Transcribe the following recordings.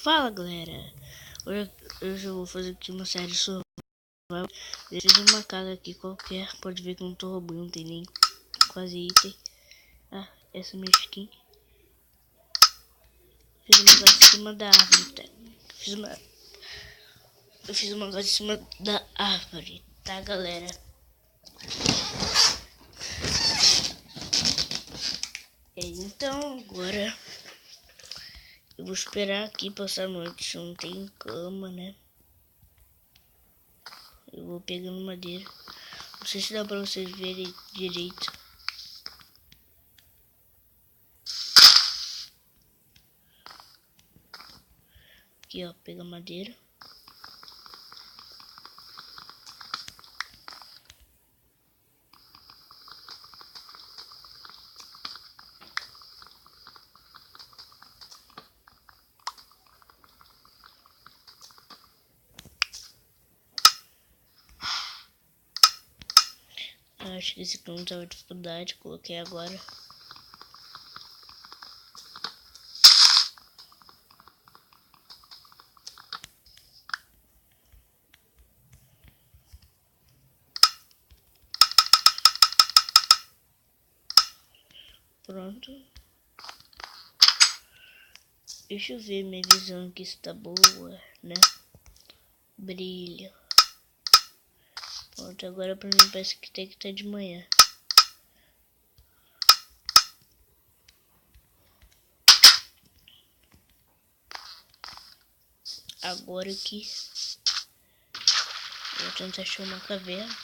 Fala galera, hoje eu vou fazer aqui uma série survival. Eu fiz uma casa aqui qualquer, pode ver que eu não tô roubando, não tem nem quase item. Ah, essa é minha skin. Fiz um negócio em cima da árvore, tá? Eu fiz um negócio em cima da árvore, tá galera? Então agora eu vou esperar aqui passar a noite, não tem cama, né? Eu vou pegando madeira. Não sei se dá pra vocês verem direito. Aqui ó, pega madeira. Acho que esse aqui não tava dificuldade, coloquei agora. Pronto. Deixa eu ver minha visão aqui se tá boa, né? Brilho. Pronto, agora pra mim parece que tem que estar de manhã. Agora aqui vou tentar achar uma caverna.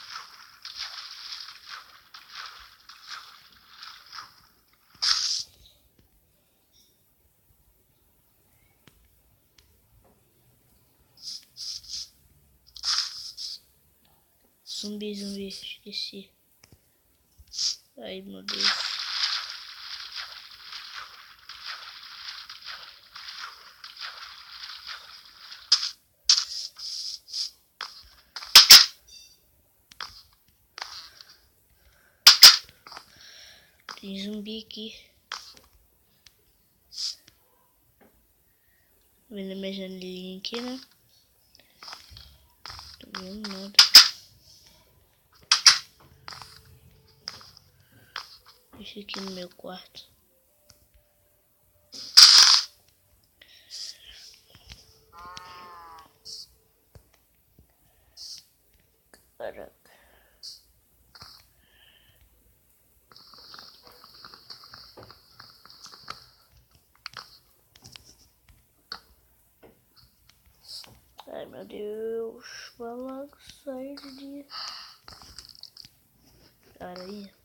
Zumbi, esqueci. Ai meu Deus. Tem zumbi aqui. Vendo minha janelinha aqui, né? Tô vendo nada. Deixa aqui no meu quarto. Caraca. Ai meu Deus. Vai logo sair de dia. Aranha.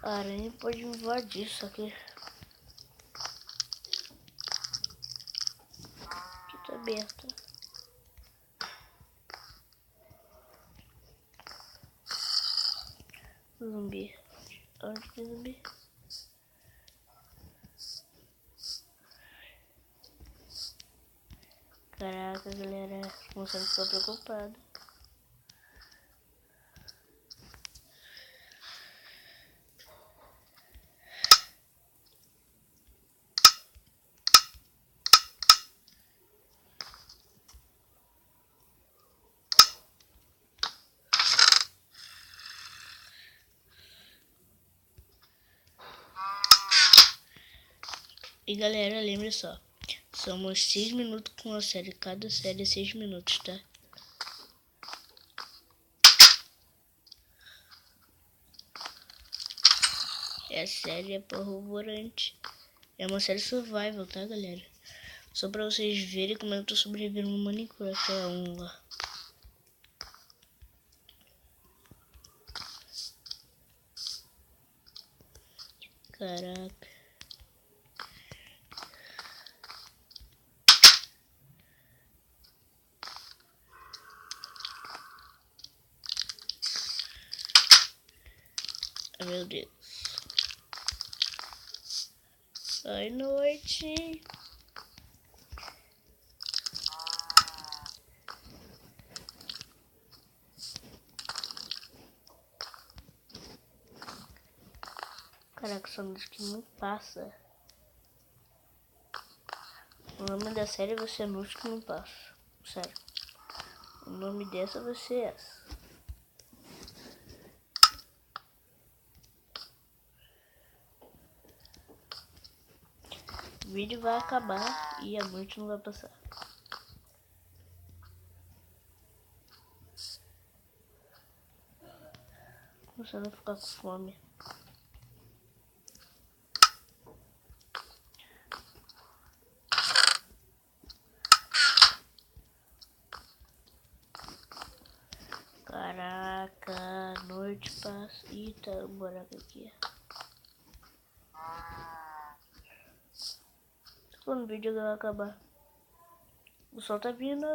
A aranha pode invadir isso aqui. Aqui tá aberto. Zumbi. Onde que é zumbi? Caraca, galera. Mostrando que tô preocupado. E galera, lembre só, somos 6 minutos com a série, cada série é 6 minutos, tá? A série é apavorante. É uma série survival, tá galera? Só pra vocês verem como eu tô sobrevivendo no Minecraft, lá. Caraca. Meu Deus. Ai, noite. Nossa, noite que não passa. O nome da série vai ser Noite que não passa. Sério. O nome dessa vai ser essa. O vídeo vai acabar e a noite não vai passar. Começando a ficar com fome. Caraca, noite passa. Eita, um buraco aqui. Quando o vídeo vai acabar. O sol tá vindo.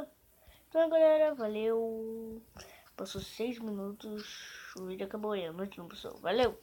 Então, galera, valeu. Passou 6 minutos. O vídeo acabou aí. A noite não passou. Valeu!